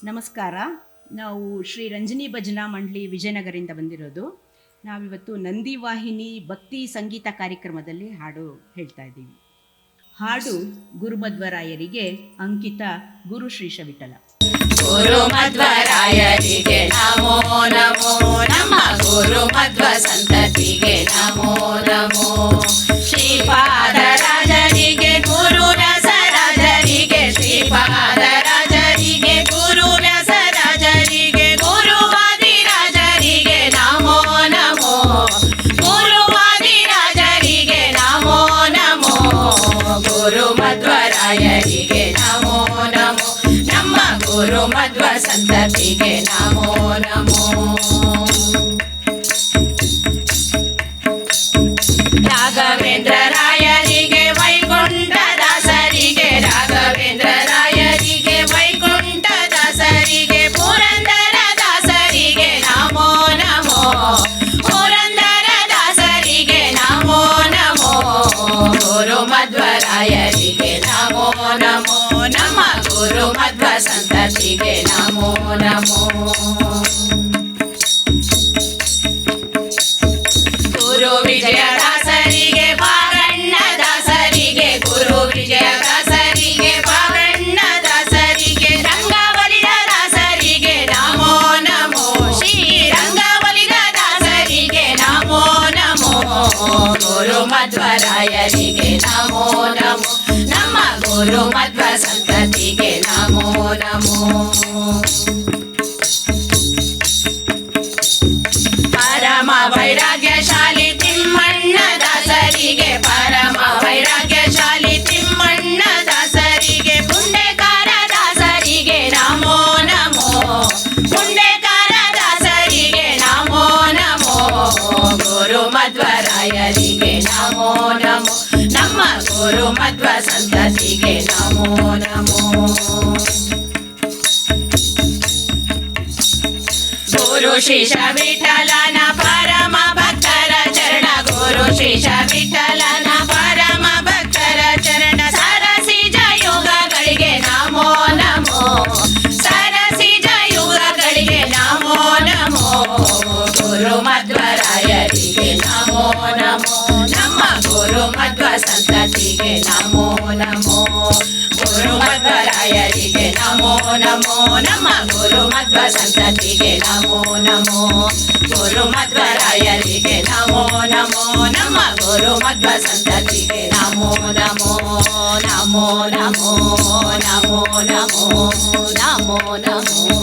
ನಮಸ್ಕಾರ. ನಾವು ಶ್ರೀ ರಂಜನಿ ಭಜನಾ ಮಂಡಳಿ ವಿಜಯನಗರದಿಂದ ಬಂದಿರೋದು. ನಾವಿವತ್ತು ನಂದಿವಾಹಿನಿ ಭಕ್ತಿ ಸಂಗೀತ ಕಾರ್ಯಕ್ರಮದಲ್ಲಿ ಹಾಡು ಹೇಳ್ತಾ ಇದ್ದೀವಿ. ಹಾಡು ಗುರುಮಧ್ವರಾಯರಿಗೆ ಅಂಕಿತ, ಗುರು ಶ್ರೀಶ ವಿಠಲ. ಗುರುಮಧ್ವರಾಯರಿಗೆ ನಮೋ ನಮೋ, ನಮ್ಮ ಗುರುಮಧ್ವ ಸಂತತಿಗೆ ನಮೋ ನಮೋ. ಶ್ರೀಪಾದರಾಜರಿಗೆ ಗುರು ವ್ಯಾಸರಾಜರಿಗೆ, ಶ್ರೀಪಾದರಾಜರಿಗೆ ಗುರು ವ್ಯಾಸರಾಜರಿಗೆ, ಗುರುವಾದಿರಾಜರಿಗೆ ನಮೋ ನಮೋ, ಗುರುವಾದಿರಾಜರಿಗೆ ನಮೋ ನಮೋ. ಗುರುಮಧ್ವರಾಯರಿಗೆ ನಮೋ ನಮೋ, ನಮ್ಮ ಗುರುಮಧ್ವ ಸಂತತಿಗೆ ನಮೋ ನಮೋ. ರಾಘವೇಂದ್ರ ರಾಯರಿಗೆ ವೈಕುಂಠ ದಾಸರಿಗೆ, ರಾಘವೇಂದ್ರ ರಾಯರಿಗೆ ವೈಕುಂಠ ದಾಸರಿಗೆ, ಪುರಂದರ ದಾಸರಿಗೆ ನಮೋ ನಮೋ, ಪುರಂದರ ದಾಸರಿಗೆ ನಮೋ ನಮೋ. ಗುರುಮಧ್ವರಾಯರಿಗೆ ನಮೋ ನಮೋ, ನಮ್ಮ ಗುರುಮಧ್ವ ಸಂತತಿಗೆ ನಮೋ ನಮೋ. ಗುರು ವಿಜಯದಾಸರಿಗೆ ಬಾಗಣ್ಣ ದಾಸರಿಗೆ, ಗುರು ವಿಜಯದಾಸರಿಗೆ ಬಾಗಣ್ಣ ದಾಸರಿಗೆ, ರಂಗವಲಿದ ದಾಸರಿಗೆ ನಮೋ ನಮೋ, ಶ್ರೀ ರಂಗವಲಿದ ದಾಸರಿಗೆ ನಮೋ ನಮೋ. ಗುರುಮಧ್ವರಾಯರಿಗೆ ನಮೋ ನಮೋ, ನಮ್ಮ ಗುರುಮಧ್ವ ಸಂತತಿಗೆ ನಮೋ ನಮೋ. ಪರಮ ವೈರಾಗ್ಯಶಾಲಿ ತಿಮ್ಮಣ್ಣ ದಾಸರಿಗೆ, ಪರಮ ವೈರಾಗ್ಯಶಾಲಿ ತಿಮ್ಮಣ್ಣ ದಾಸರಿಗೆ, ಪುಂಡೇಕಾರ ದಾಸರಿಗೆ ನಮೋ ನಮೋ, ಪುಂಡೇಕಾರ ದಾಸರಿಗೆ ನಮೋ ನಮೋ. ಗುರುಮಧ್ವರಾಯರಿಗೆ ನಮೋ ನಮೋ, ನಮ್ಮ ಗುರುಮಧ್ವ ಸಂತತಿಗೆ ನಮೋ ನಮೋ. ಗುರು ಶ್ರೀಶ ವಿಠಲನ ಪರಮ ಭಕ್ತರ ಚರಣ, ಗುರು ಶ್ರೀಶ ವಿಠಲನ ಪರಮ ಭಕ್ತರ ಚರಣ, ಸರಸಿಜ ಯುಗಗಳಿಗೆ ನಮೋ ನಮೋ, ಸರಸಿಜ ಯುಗಗಳಿಗೆ ನಮೋ ನಮೋ. ಗುರುಮಧ್ವರಾಯರಿಗೆ ನಮೋ ನಮೋ, ನಮ್ಮ ಗುರುಮಧ್ವ ಸಂತತಿಗೆ ನಮೋ ನಮೋ. ಗುರುಮಧ್ವರಾಯರಿಗೆ ನಮೋ ನಮೋ, ನಮ್ಮ ಗುರುಮಧ್ವ ಸಂತತಿಗೆ ನಮೋ ನಮೋ. ಗುರುಮಧ್ವರಾಯರಿಗೆ ನಮೋ ನಮೋ, ನಮ್ಮ ಗುರುಮಧ್ವ ಸಂತತಿಗೆ ನಮೋ ನಮೋ. ನಮೋ ನಮೋ, ನಮೋ ನಮೋ, ನಮೋ ನಮೋ.